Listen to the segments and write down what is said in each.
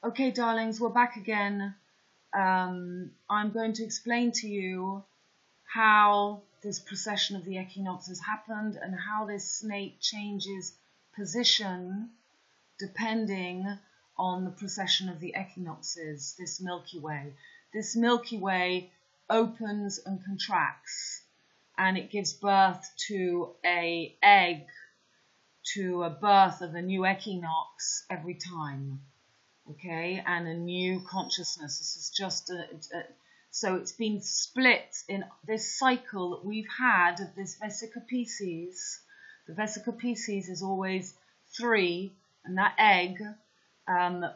Okay, darlings, we're back again. I'm going to explain to you how this precession of the equinoxes happened and how this snake changes position depending on the precession of the equinoxes, this Milky Way. This Milky Way opens and contracts, and it gives birth to an egg, to a birth of a new equinox every time. Okay, and a new consciousness. This is just so it's been split in this cycle that we've had of this Vesica Pisces. The Vesica Pisces is always 3, and that egg,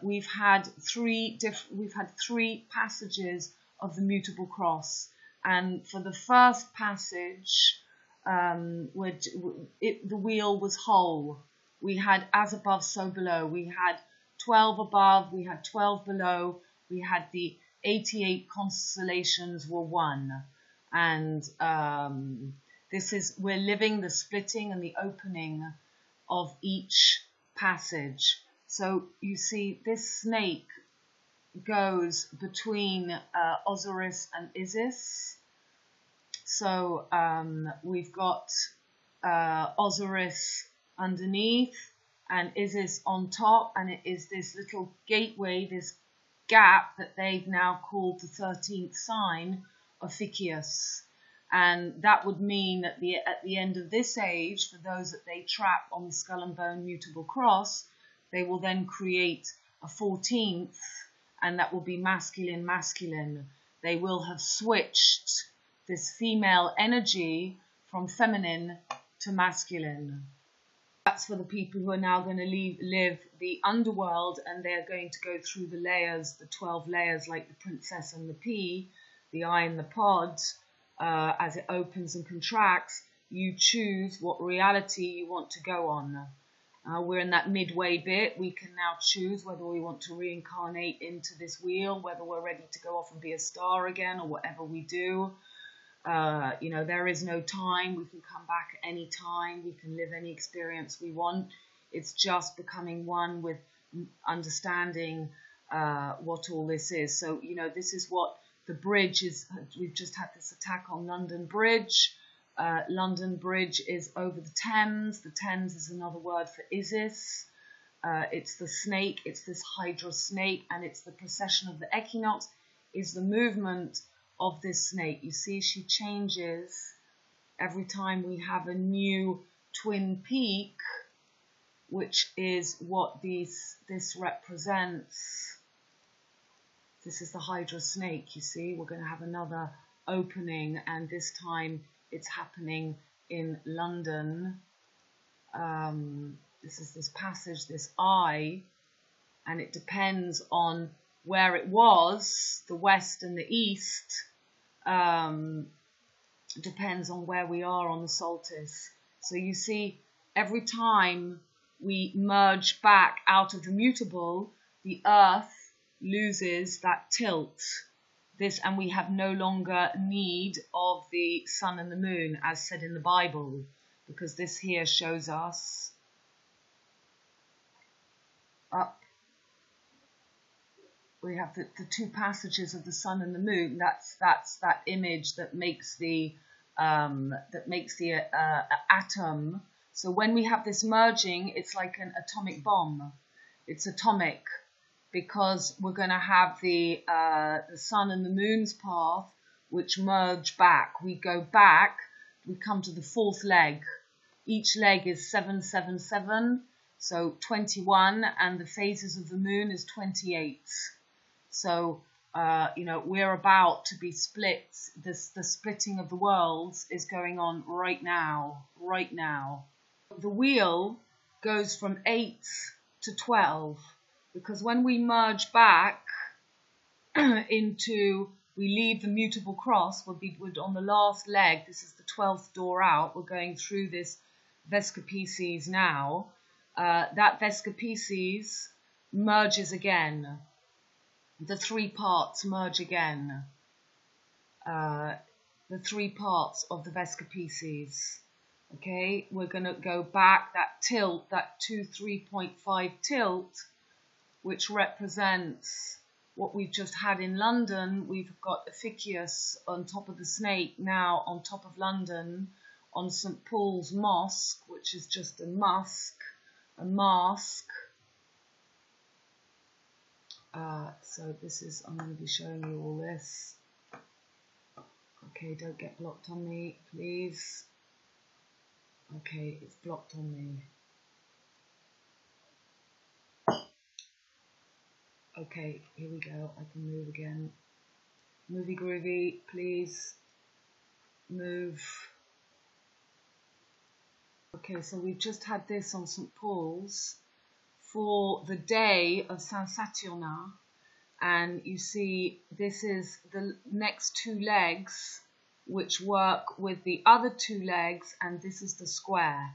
we've had three passages of the Mutable Cross, and for the first passage, the wheel was whole. We had as above, so below. We had 12 above, we had 12 below, we had the 88 constellations were 1. And we're living the splitting and the opening of each passage. So you see, this snake goes between Osiris and Isis. So we've got Osiris underneath and Isis on top, and it is this little gateway, this gap that they've now called the 13th sign of Ficus. And that would mean that at the end of this age, for those that they trap on the Skull and Bone Mutable Cross, they will then create a 14th, and that will be masculine. They will have switched this female energy from feminine to masculine. That's for the people who are now going to live the underworld, and they're going to go through the layers, the 12 layers, like the princess and the pea, the eye and the pod. As it opens and contracts, you choose what reality you want to go on. We're in that midway bit. We can now choose whether we want to reincarnate into this wheel, whether we're ready to go off and be a star again, or whatever we do. There is no time. We can come back at any time. We can live any experience we want. It's just becoming one with understanding what all this is. So, this is what the bridge is. We've just had this attack on London Bridge. London Bridge is over the Thames. The Thames is another word for Isis. It's the snake. It's this Hydra snake, and it's the precession of the equinox, is the movement of this snake. You see, she changes every time we have a new twin peak, which is what this represents. This is the Hydra snake, you see. We're going to have another opening, and this time it's happening in London. This is this passage, this eye, and it depends on where it was, the west and the east, depends on where we are on the solstice. So you see, every time we merge back out of the mutable, the earth loses that tilt. And we have no longer need of the sun and the moon, as said in the Bible, because this here shows us up. We have the two passages of the sun and the moon. That's that image that makes the atom. So when we have this merging, it's like an atomic bomb. It's atomic, because we're going to have the sun and the moon's path, which merge back. We go back. We come to the 4th leg. Each leg is 777, so 21, and the phases of the moon is 28. So, we're about to be split. The splitting of the worlds is going on right now. The wheel goes from 8 to 12, because when we merge back we leave the Mutable Cross, we're on the last leg. This is the 12th door out. We're going through this Vesica Pisces now. That Vesica Pisces merges again. The 3 parts merge again. The 3 parts of the Vesica Pisces. Okay, we're going to go back, that tilt, that 3.5 tilt which represents what we've just had in London. We've got Apicius on top of the snake, now on top of London, on St. Paul's Mosque, which is just a mask. So this is, I'm going to be showing you all this. Okay, don't get blocked on me, please. Okay, it's blocked on me. Okay, here we go. I can move again. Movie groovy, please. Move. Okay, so we've just had this on St. Paul's for the day of Saint Saturnin. And you see, this is the next two legs which work with the other two legs, and this is the square.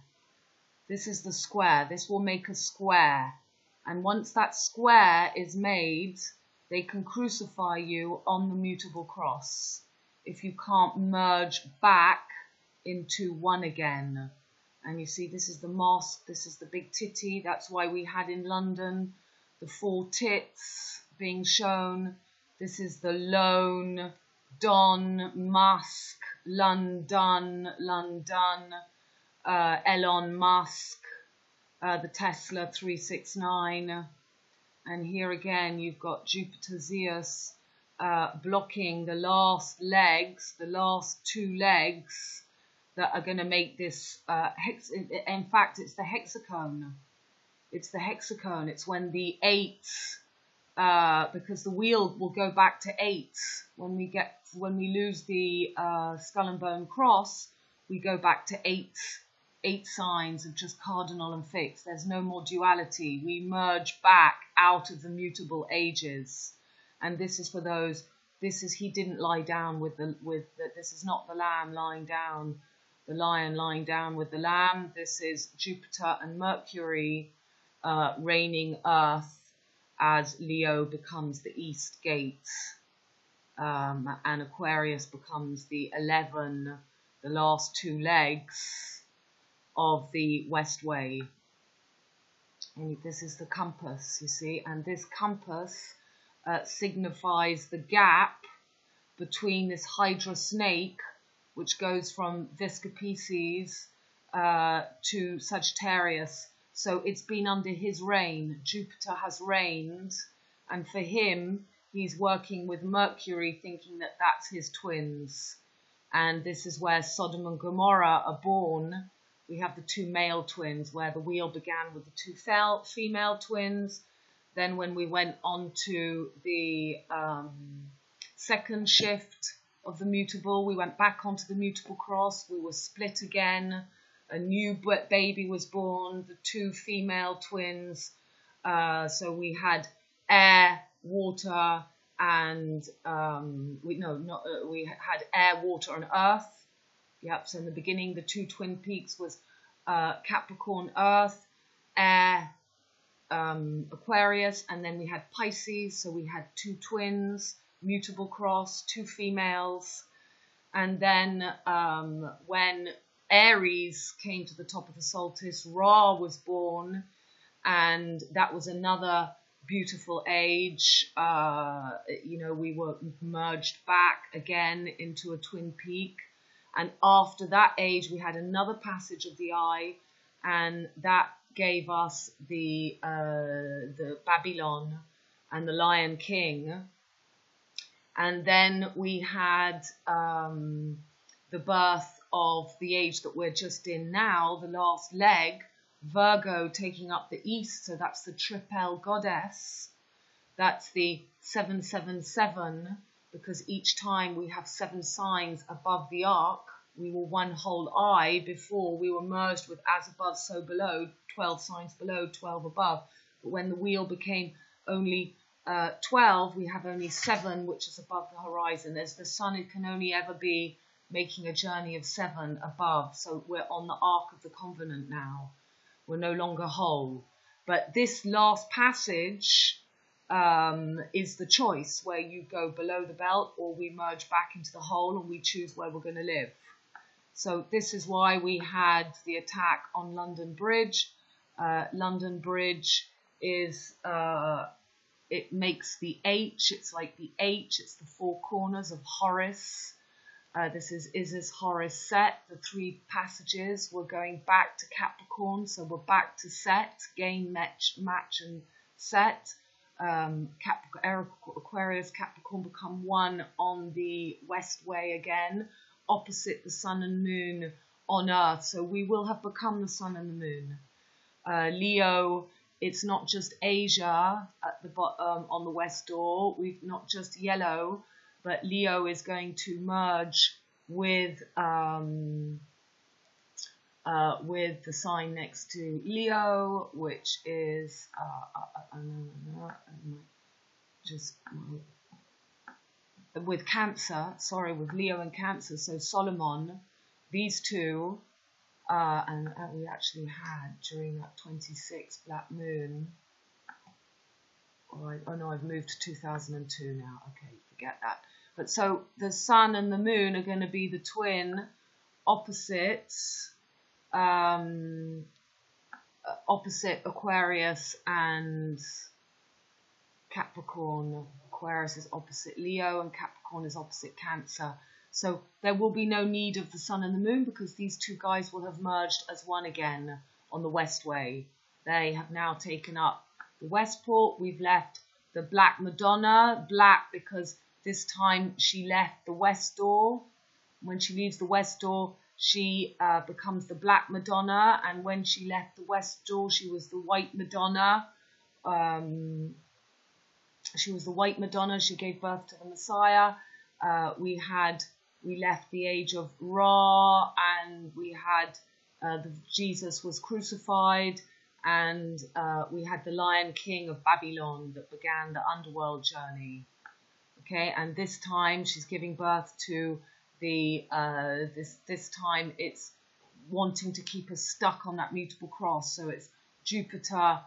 This is the square. This will make a square. And once that square is made, they can crucify you on the mutable cross if you can't merge back into one again. And you see, this is the mosque, this is the big titty. That's why we had in London the 4 tits being shown. This is the lone Don Musk, London, Elon Musk, the Tesla 369. And here again, you've got Jupiter Zeus blocking the last legs, the last 2 legs that are going to make this, in fact, it's the hexagon. It's the hexagon. It's when the 8, because the wheel will go back to 8. When we lose the skull and bone cross, we go back to 8 signs of just cardinal and fixed. There's no more duality. We merge back out of the mutable ages. And this is for those, he didn't lie down this is not the lamb lying down, the lion lying down with the lamb. This is Jupiter and Mercury reigning Earth as Leo becomes the East Gate, and Aquarius becomes the 11, the last 2 legs of the West Way. And this is the compass, you see, and this compass signifies the gap between this Hydra snake, which goes from Vesica Pisces to Sagittarius. So it's been under his reign. Jupiter has reigned, and for him, he's working with Mercury, thinking that that's his twins. And this is where Sodom and Gomorrah are born. We have the 2 male twins, where the wheel began with the 2 female twins. Then when we went on to the second shift of the mutable, we went back onto the mutable cross. We were split again. A new baby was born, the 2 female twins. So we had air, water, and we had air, water, and earth. Yep. So in the beginning, the 2 twin peaks was Capricorn, Earth, air, Aquarius, and then we had Pisces. So we had 2 twins, mutable cross, 2 females, and then when Aries came to the top of the solstice, Ra was born, and that was another beautiful age. We were merged back again into a twin peak, and after that age we had another passage of the eye, and that gave us the Babylon and the Lion King. And then we had the birth of the age that we're just in now, the last leg, Virgo taking up the east. So that's the triple goddess. That's the 777, because each time we have 7 signs above the arc. We were one whole eye before. We were merged with as above, so below, 12 signs below, 12 above. But when the wheel became only 12, we have only 7, which is above the horizon. As the sun, it can only ever be making a journey of 7 above. So we're on the arc of the covenant now. We're no longer whole. But this last passage is the choice, where you go below the belt or we merge back into the whole and we choose where we're going to live. So this is why we had the attack on London Bridge. London Bridge is, it makes the H, it's like the H, it's the four corners of Horus. This is Isis Horus Set, the three passages. We're going back to Capricorn, so we're back to Set, gain, match and Set. Aquarius, Capricorn become one on the west way again, opposite the sun and moon on Earth. So we will have become the sun and the moon. Leo, it's not just Asia at the bottom on the west door. We've not just yellow, but Leo is going to merge with the sign next to Leo, which is with Cancer. Sorry, with Leo and Cancer. So Solomon, these two, and we actually had during that 26th black moon. Oh no, I've moved to 2002 now. Okay, forget that. But so the sun and the moon are going to be the twin opposites, opposite Aquarius and Capricorn. Aquarius is opposite Leo and Capricorn is opposite Cancer. So there will be no need of the sun and the moon because these two guys will have merged as one again on the west way. They have now taken up the Westport. We've left the Black Madonna, black because this time she left the west door. When she leaves the west door, she becomes the Black Madonna, and when she left the west door, she was the White Madonna. She was the White Madonna. She gave birth to the Messiah. We left the age of Ra, and we had Jesus was crucified, and we had the Lion King of Babylon that began the underworld journey. Okay, and this time she's giving birth to the this time it's wanting to keep us stuck on that mutable cross. So it's Jupiter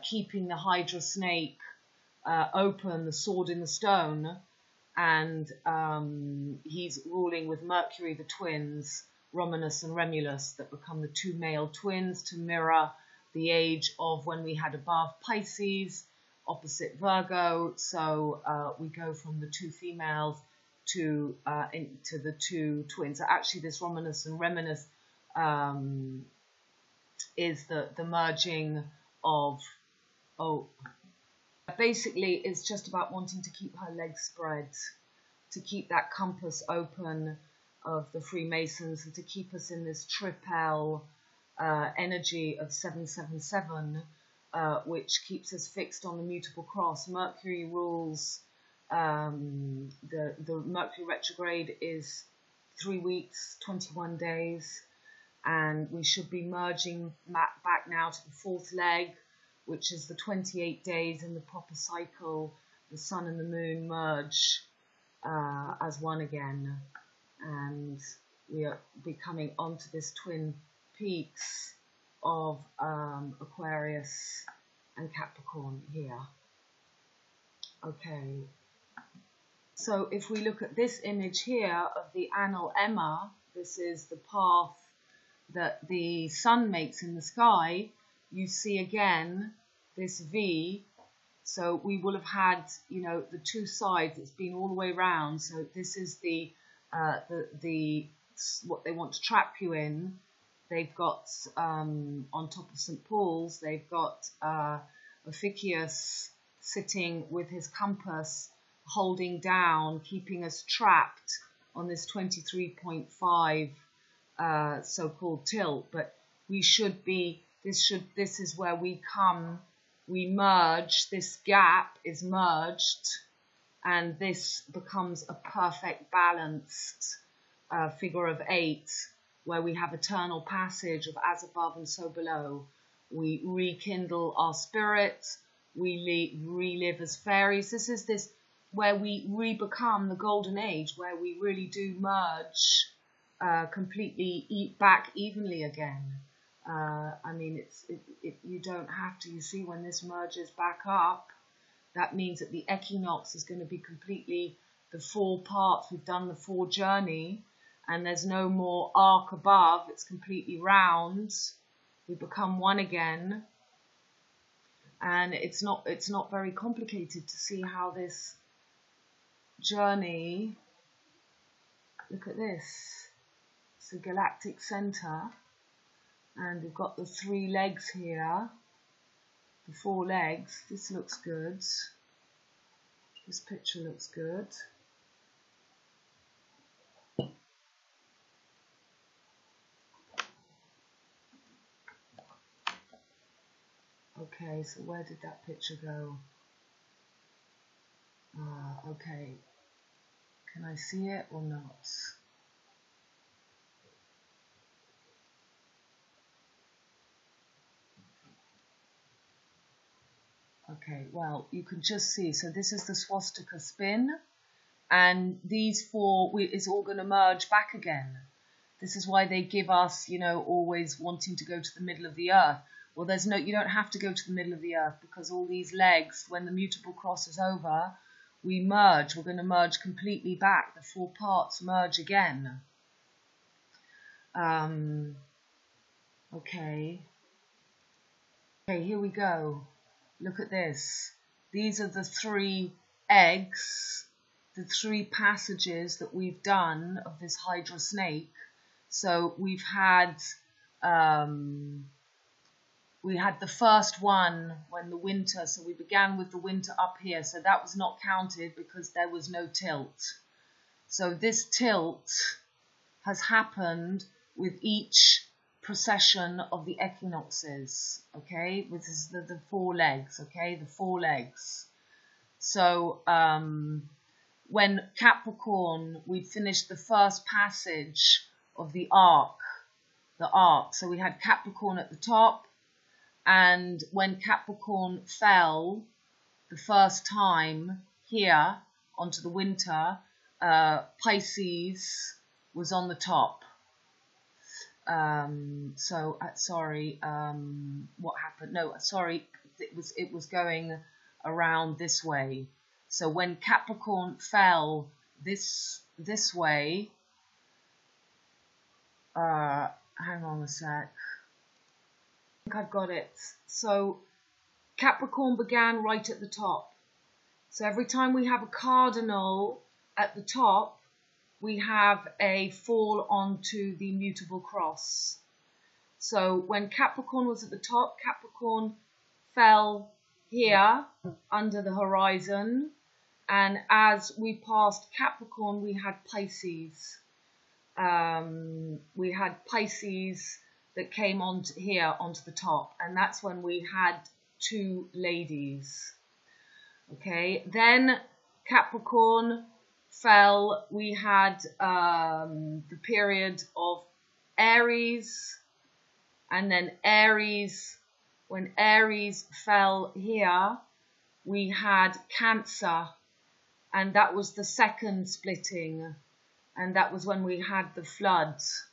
keeping the Hydra snake open, the sword in the stone, and he's ruling with Mercury, the twins, Romulus and Remulus, that become the two male twins to mirror the age of when we had above Pisces, opposite Virgo. So we go from the two females to into the two twins. So actually this Romulus and Remulus is the merging of, basically it's just about wanting to keep her legs spread, to keep that compass open of the Freemasons, and to keep us in this triple energy of 777, which keeps us fixed on the mutable cross. Mercury rules, the Mercury retrograde is 3 weeks, 21 days, and we should be merging back now to the fourth leg, which is the 28 days in the proper cycle. The sun and the moon merge as one again, and we are coming onto this twin peaks of Aquarius and Capricorn here. Okay, so if we look at this image here of the ANALEMMA, this is the path that the sun makes in the sky. You see again this V. So we will have had, you know, the two sides. It's been all the way around. So this is the what they want to trap you in. They've got on top of St. Paul's, they've got Ophiuchus sitting with his compass, holding down, keeping us trapped on this 23.5 so-called tilt. But we should be. This is where we come. We merge. This gap is merged, and this becomes a perfect balanced figure of 8, where we have eternal passage of as above and so below. We rekindle our spirit. We relive as fairies. This is where we re-become the golden age, where we really do merge completely, eat back evenly again. I mean, you don't have to. You see, when this merges back up, that means that the equinox is going to be completely the 4 parts. We've done the 4 journey, and there's no more arc above. It's completely round. We become one again. And it's not very complicated to see how this journey, look at this, it's a galactic center, and we've got the 3 legs here, the 4 legs. This looks good. This picture looks good. Okay, so where did that picture go? Okay. Can I see it or not? Okay, well, you can just see. So this is the swastika spin, and these 4 is all going to merge back again. This is why they give us, you know, always wanting to go to the middle of the earth. Well, you don't have to go to the middle of the earth, because all these legs, when the mutable cross is over, we merge. We're going to merge completely back. The 4 parts merge again. Okay, here we go. Look at this. These are the 3 eggs, the 3 passages that we've done of this Hydra snake. So we had the first one when the winter, so we began with the winter up here, so that was not counted because there was no tilt. So this tilt has happened with each procession of the equinoxes, okay? This is the 4 legs, okay? The 4 legs. So when Capricorn, we finished the first passage of the arc. So we had Capricorn at the top, and when Capricorn fell the first time here onto the winter, Pisces was on the top. Sorry, what happened? No, sorry, it was going around this way. So when Capricorn fell this way, hang on a sec. I think I've got it. So Capricorn began right at the top. So every time we have a cardinal at the top, we have a fall onto the mutable cross. So when Capricorn was at the top, Capricorn fell here under the horizon. And as we passed Capricorn, we had Pisces. We had Pisces that came onto the top. And that's when we had 2 ladies. Okay, then Capricorn fell, we had the period of Aries, and then Aries, when Aries fell here, we had Cancer, and that was the second splitting, and that was when we had the floods.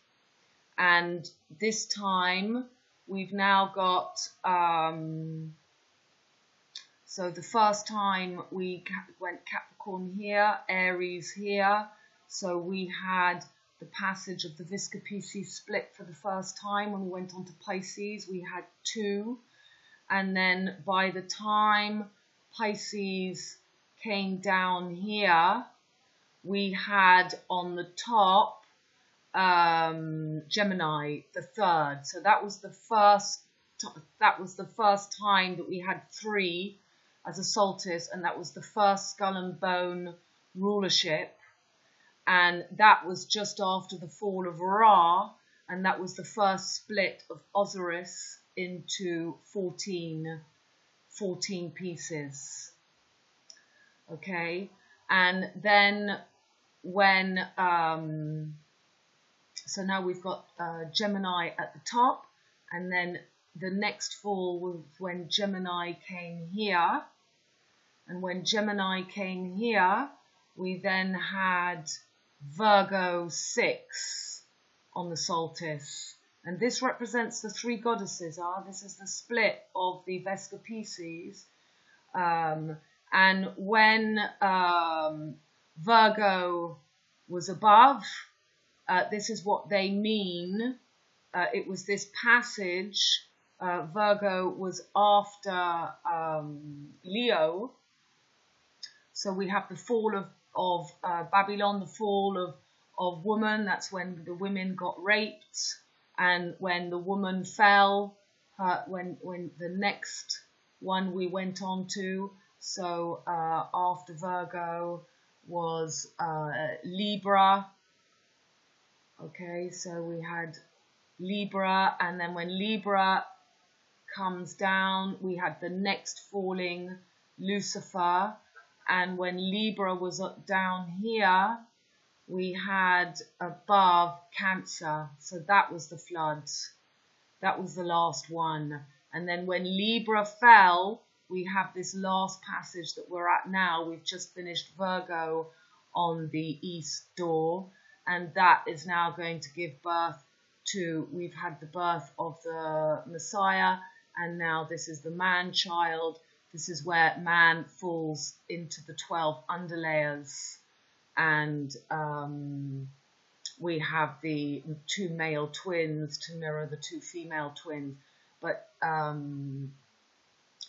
And this time we've now got so the first time we went Capricorn here, Aries here. So we had the passage of the Vesica Pisces split for the first time. When we went on to Pisces, we had 2. And then by the time Pisces came down here, we had on the top Gemini, the 3rd. So that was the first time that we had 3 as a solstice, and that was the first skull and bone rulership, and that was just after the fall of Ra, and that was the first split of Osiris into 14 pieces. Okay, and then when so now we've got Gemini at the top, and then the next fall was when Gemini came here. And when Gemini came here, we then had Virgo 6 on the solstice. And this represents the 3 goddesses. This is the split of the Vesica Pisces. And when Virgo was above, this is what they mean. It was this passage Virgo was after Leo. So we have the fall of Babylon, the fall of woman. That's when the women got raped, and when the woman fell, when the next one we went on to. So after Virgo was Libra. Okay, so we had Libra, and then when Libra comes down, we had the next falling Lucifer, and when Libra was down here, we had above Cancer. So that was the floods. That was the last one. And then when Libra fell, we have this last passage that we're at now. We've just finished Virgo on the east door, and that is now going to give birth to, we've had the birth of the Messiah, and now this is the man-child. This is where man falls into the 12 underlayers, and we have the 2 male twins to mirror the 2 female twins. But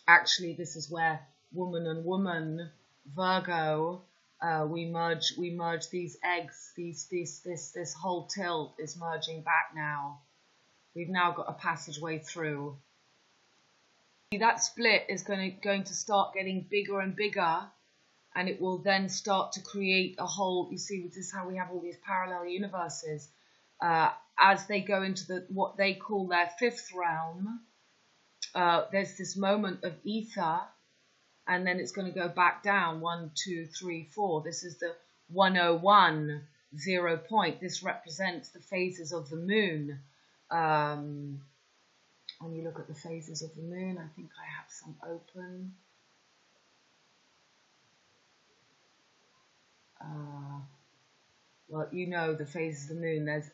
actually, this is where woman and woman, Virgo, we merge these eggs. This whole tilt is merging back now. We've now got a passageway through. That split is going to start getting bigger and bigger, and it will then start to create a whole. You see, this is how we have all these parallel universes. As they go into what they call their 5th realm, there's this moment of ether, and then it's going to go back down 1, 2, 3, 4. This is the 101, 0 point. This represents the phases of the moon. When you look at the phases of the moon, I think I have some open. Well, you know the phases of the moon. There's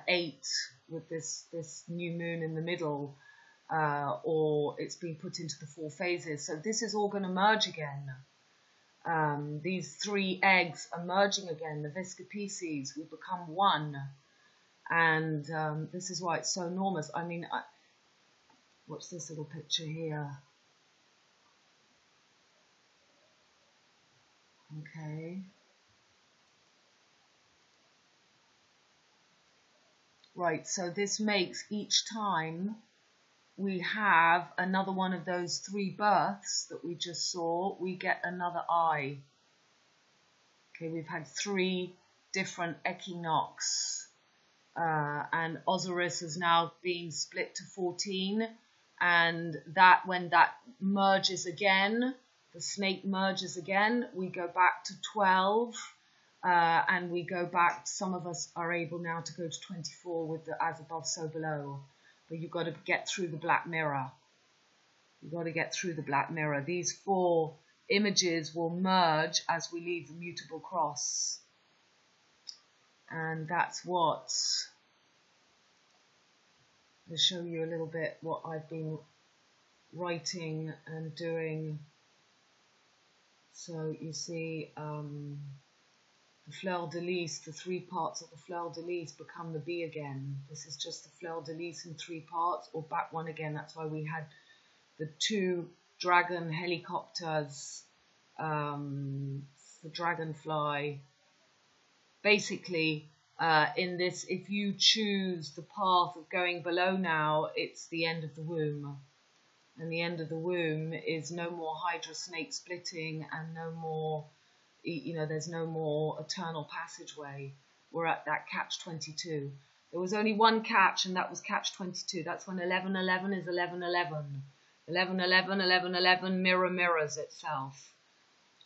8 with this new moon in the middle, or it's been put into the 4 phases. So this is all going to merge again. These 3 eggs are merging again. The Vesica Pisces, we become one. And this is why it's so enormous. I mean, what's this little picture here? Okay. Right, so this makes each time we have another one of those 3 births that we just saw, we get another eye. Okay, we've had 3 different equinox. And Osiris is now being split to 14, and that when that merges again, the snake merges again, we go back to 12, and we go back. Some of us are able now to go to 24 with the as above, so below, but you've got to get through the black mirror. You've got to get through the black mirror. These 4 images will merge as we leave the mutable cross. And that's what, I'll show you a little bit what I've been writing and doing. So you see the fleur-de-lis, the 3 parts of the fleur-de-lis become the bee again. This is just the fleur-de-lis in 3 parts, or back 1 again. That's why we had the 2 dragon helicopters, the dragonfly. Basically, in this, if you choose the path of going below now, it's the end of the womb. And the end of the womb is no more Hydra snake splitting, and no more, there's no more eternal passageway. We're at that catch-22. There was only one catch, and that was catch-22. That's when 1111 is 1111. 1111, 1111 mirrors itself.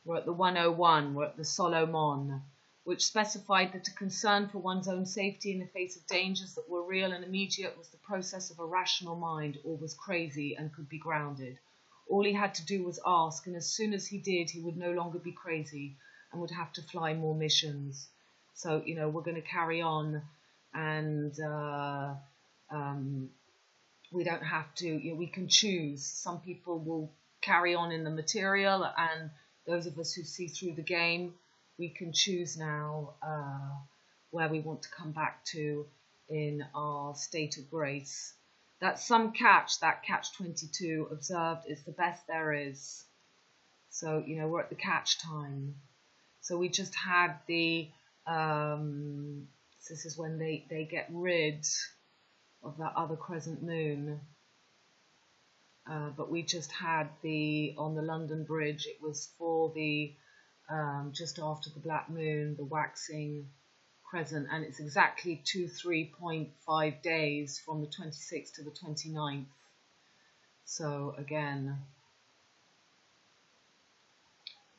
We're at the 101, we're at the Solomon, which specified that a concern for one's own safety in the face of dangers that were real and immediate was the process of a rational mind, or was crazy and could be grounded. All he had to do was ask, and as soon as he did, he would no longer be crazy and would have to fly more missions. So, we're going to carry on, and we don't have to, we can choose. Some people will carry on in the material, and those of us who see through the game, we can choose now where we want to come back to in our state of grace. That some catch, that catch 22 observed is the best there is. So, you know, we're at the catch time. So we just had the, this is when they get rid of that other crescent moon. But we just had on the London Bridge, it was for the, just after the black moon, the waxing crescent, and it's exactly 23.5 days from the 26th to the 29th. So again,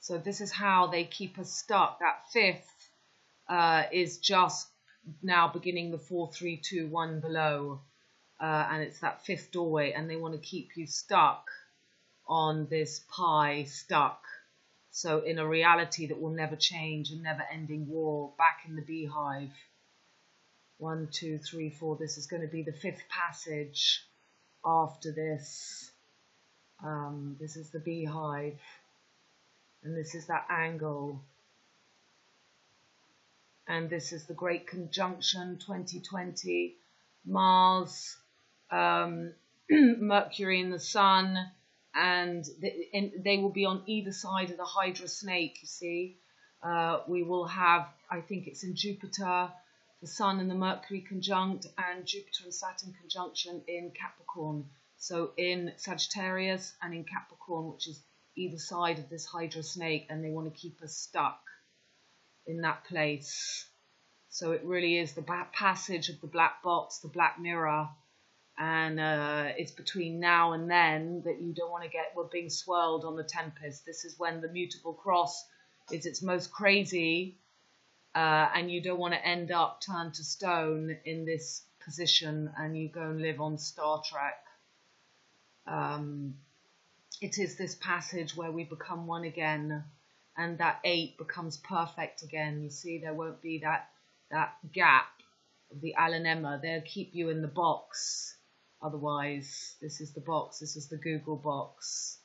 so this is how they keep us stuck. That fifth is just now beginning the 4, 3, 2, 1 below, and it's that fifth doorway, and they want to keep you stuck on this pie, stuck. So in a reality that will never change, a never-ending war, back in the beehive. 1, 2, 3, 4. This is going to be the fifth passage after this. This is the beehive. And this is that angle. And this is the Great Conjunction 2020. Mars, Mercury and the Sun. And they will be on either side of the HYDRA Snake, you see. We will have, I think it's in Jupiter, the Sun and the Mercury conjunct, and Jupiter and Saturn conjunction in Capricorn. So in Sagittarius and in Capricorn, which is either side of this HYDRA Snake, and they want to keep us stuck in that place. So it really is the passage of the black box, the black mirror. And it's between now and then that you don't want to we're being swirled on the tempest. This is when the mutable cross is its most crazy, and you don't want to end up turned to stone in this position and you go and live on Star Trek. It is this passage where we become one again, and that 8 becomes perfect again. You see, there won't be that gap of the ANALEMMA. They'll keep you in the box. Otherwise, this is the box. This is the Google box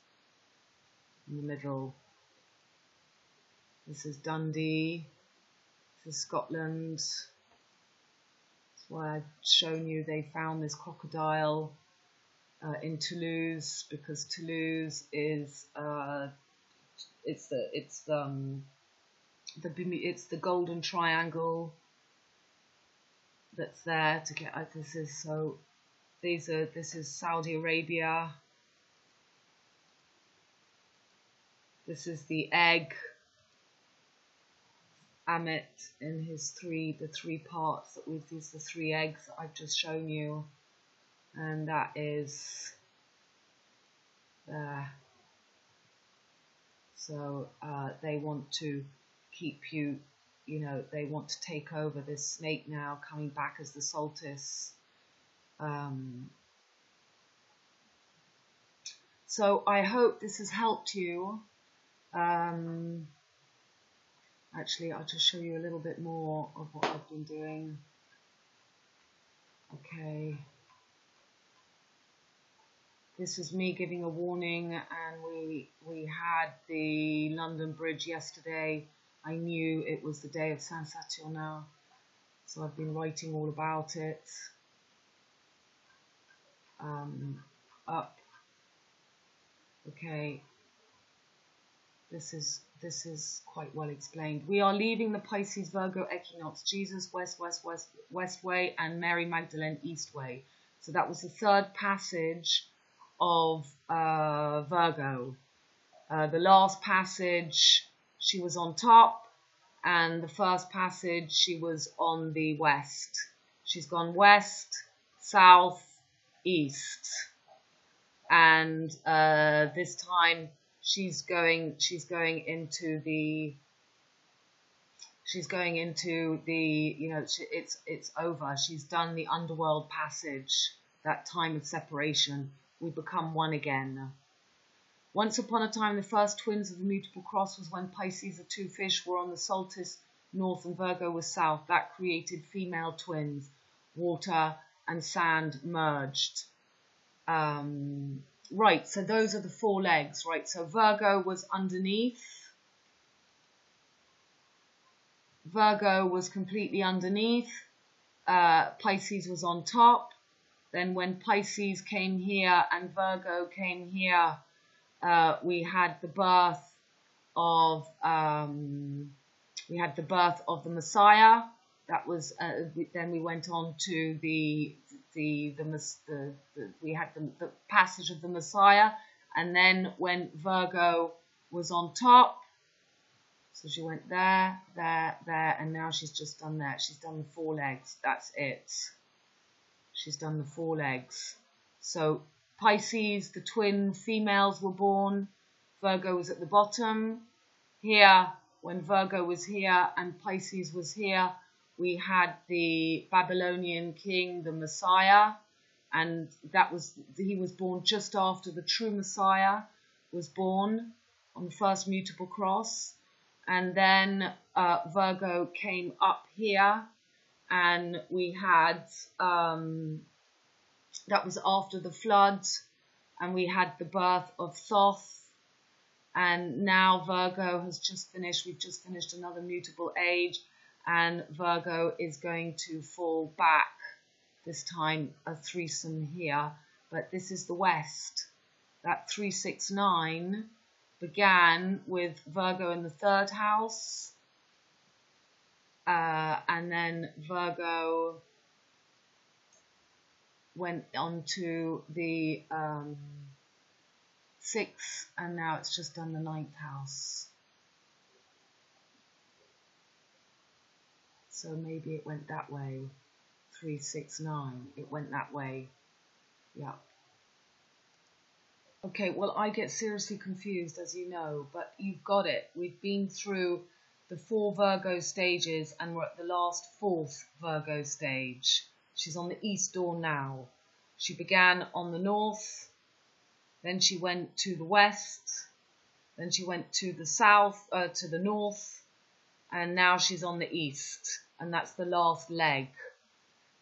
in the middle. This is Dundee. This is Scotland. That's why I've shown you they found this crocodile in Toulouse, because Toulouse is it's the golden triangle that's there to get at. This is so. This is Saudi Arabia. This is the egg. Amit in his the three parts that these are the 3 eggs that I've just shown you, and that is there. So they want to keep you, you know, they want to take over this snake now, coming back as the Solstice. So I hope this has helped you. Actually, I'll just show you a little bit more of what I've been doing. Okay. This was me giving a warning, and we had the London Bridge yesterday. I knew it was the day of Saint Saturnin, so I've been writing all about it. Up. Okay. This is quite well explained. We are leaving the Pisces Virgo equinox. Jesus west way, and Mary Magdalene east way. So that was the 3rd passage of Virgo. The last passage she was on top, and the first passage she was on the west. She's gone west, south, east, and this time she's going into the, you know, it's over. She's done the underworld passage, that time of separation. We become one again. Once upon a time, the first twins of the mutable cross was when Pisces, the 2 fish, were on the Solstice north and Virgo was south. That created female twins. Water and sand merged. Right, so those are the 4 legs, right? So Virgo was underneath. Virgo was completely underneath. Pisces was on top. Then when Pisces came here and Virgo came here, we had the birth of the Messiah. That was then we went on to we had the passage of the Messiah, and then when Virgo was on top, so she went there, and now she's just done that. She's done the 4 legs. That's it. She's done the 4 legs. So Pisces, the twin females were born. Virgo was at the bottom. Here, when Virgo was here and Pisces was here, we had the Babylonian king, the Messiah, and he was born just after the true Messiah was born on the First Mutable Cross. And then Virgo came up here, and we had, that was after the flood, and we had the birth of Thoth, and now Virgo has just finished, we've just finished another mutable age, and Virgo is going to fall back, this time a threesome here, but this is the West. That 369 began with Virgo in the 3rd house, and then Virgo went on to the 6th, and now it's just done the 9th house. So maybe it went that way. 369, it went that way. Yeah. Okay, well, I get seriously confused, as you know, but you've got it. We've been through the 4 Virgo stages, and we're at the last 4th Virgo stage. She's on the east door now. She began on the north, then she went to the west, then she went to the south, to the north, and now she's on the east, and that's the last leg.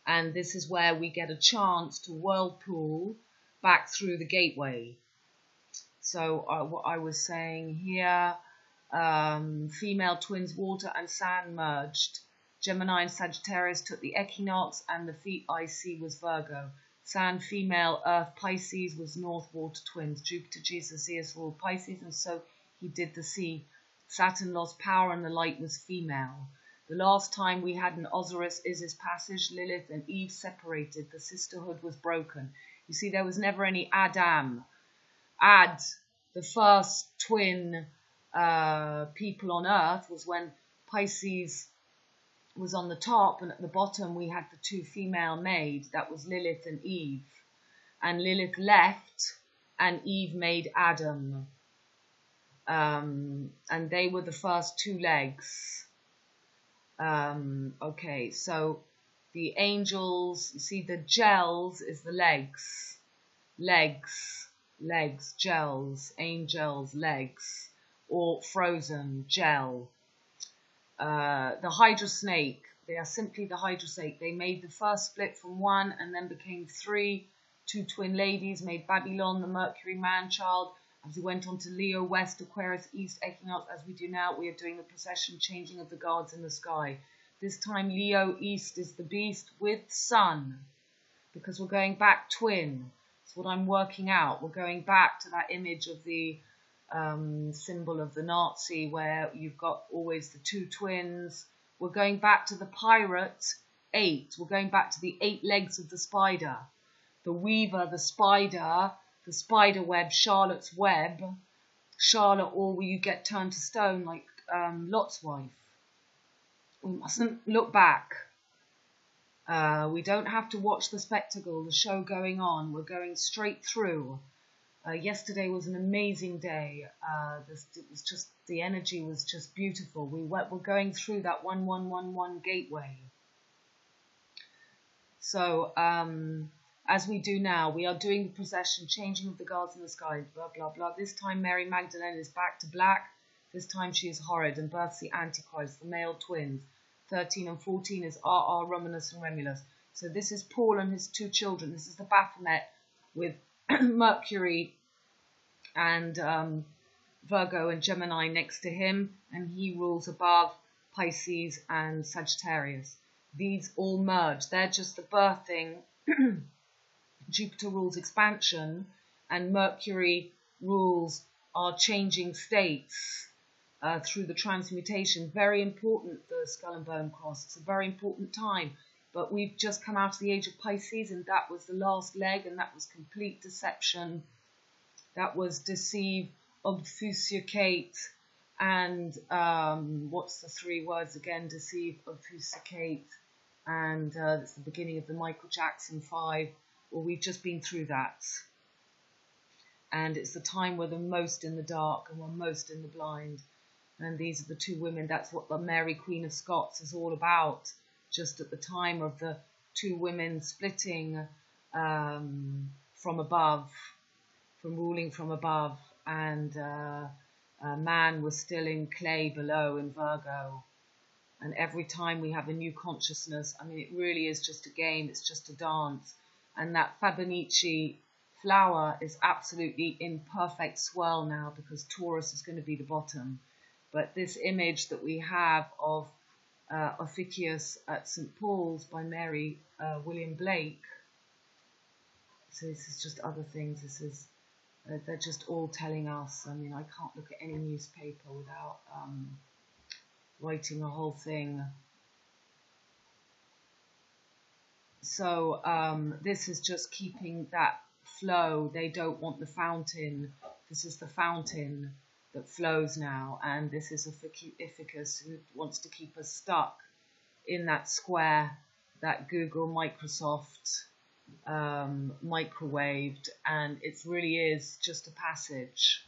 And this is where we get a chance to whirlpool back through the gateway. So what I was saying here, female twins, water and sand merged. Gemini and Sagittarius took the equinox, and the feet I see was Virgo. Sand, female, earth, Pisces was north, water, twins. Jupiter, Jesus, Eos ruled Pisces, and so he did the sea. Saturn lost power, and the light was female. The last time we had an Osiris Isis passage, Lilith and Eve separated. The sisterhood was broken. You see, there was never any Adam. Ad, the first twin people on earth, was when Pisces was on the top, and at the bottom we had the 2 female made. That was Lilith and Eve. And Lilith left, and Eve made Adam. And they were the first 2 legs. Okay, so the angels, you see the gels is the legs. Legs, gels, angels, legs, or frozen, gel. The Hydra Snake, they are simply the Hydra Snake. They made the first split from 1 and then became 3. 2 twin ladies made Babylon, the Mercury man-child. As we went on to Leo, West, Aquarius, East, Equinox, as we do now, we are doing the procession, changing of the gods in the sky. This time Leo, East is the beast with Sun, because we're going back twin. That's what I'm working out. We're going back to that image of the symbol of the Nazi, where you've got always the 2 twins. We're going back to the pirate 8. We're going back to the 8 legs of the spider. The weaver, the spider web, Charlotte's web. Charlotte, or will you get turned to stone like Lot's wife? We mustn't look back. We don't have to watch the spectacle, the show going on. We're going straight through. Yesterday was an amazing day. It was just, the energy was just beautiful. We're going through that 1111 gateway. So, as we do now, we are doing the procession, changing of the gods in the sky, blah, blah, blah. This time Mary Magdalene is back to black. This time she is horrid and births the Antichrist, the male twins. 13 and 14 is RR, Romulus and Remulus. So this is Paul and his 2 children. This is the Baphomet with Mercury and Virgo and Gemini next to him. And he rules above Pisces and Sagittarius. These all merge. They're just the birthing Jupiter rules expansion, and Mercury rules our changing states through the transmutation. Very important, the Skull and Bone Cross. It's a very important time. But we've just come out of the age of Pisces, and that was the last leg, and that was complete deception. That was deceive, obfuscate, and what's the three words again? Deceive, obfuscate, and it's the beginning of the Michael Jackson 5. Well, we've just been through that. And it's the time where we're most in the dark and we're most in the blind. And these are the two women. That's what the Mary Queen of Scots is all about. Just at the time of the two women splitting from above, from ruling from above, and man was still in clay below in Virgo. And every time we have a new consciousness, I mean, it really is just a game, it's just a dance. And that Fibonacci flower is absolutely in perfect swell now, because Taurus is going to be the bottom. But this image that we have of Ophiuchus at St. Paul's by Mary William Blake. So this is just other things. This is they're just all telling us. I mean, I can't look at any newspaper without writing a whole thing. So this is just keeping that flow. They don't want the fountain. This is the fountain that flows now, and this is Ophiuchus who wants to keep us stuck in that square that Google, Microsoft microwaved, and it really is just a passage.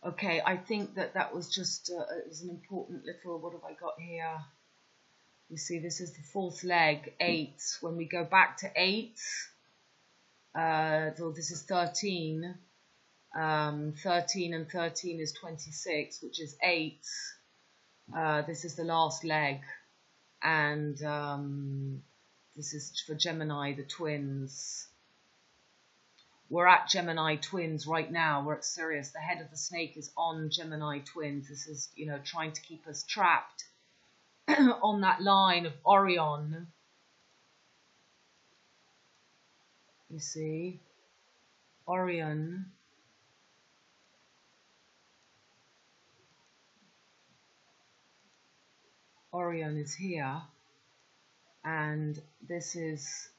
Okay, I think that was just it was an important little, what have I got here? You see, this is the fourth leg, 8. When we go back to 8, so this is 13. 13 and 13 is 26, which is 8. This is the last leg, and this is for Gemini, the twins. We're at Gemini twins right now. We're at Sirius. The head of the snake is on Gemini twins. This is, you know, trying to keep us trapped on that line of Orion. You see, Orion. Orion is here, and this is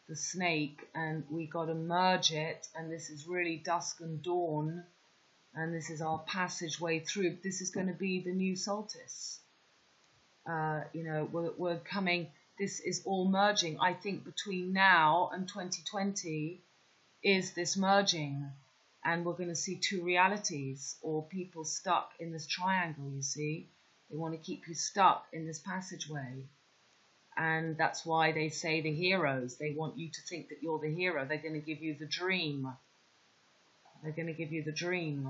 the snake, and we got to merge it, and this is really dusk and dawn, and this is our passageway through. This is going to be the new solstice. You know, we're coming, this is all merging. I think between now and 2020 is this merging, and we're going to see two realities, or people stuck in this triangle, you see. They want to keep you stuck in this passageway. And that's why they say the heroes. They want you to think that you're the hero. They're going to give you the dream. They're going to give you the dream.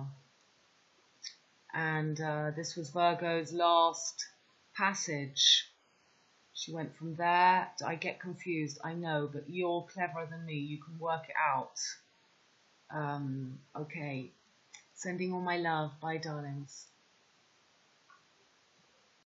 And this was Virgo's last passage. She went from there. I get confused, I know, but you're cleverer than me. You can work it out. Okay. Sending all my love. Bye, darlings.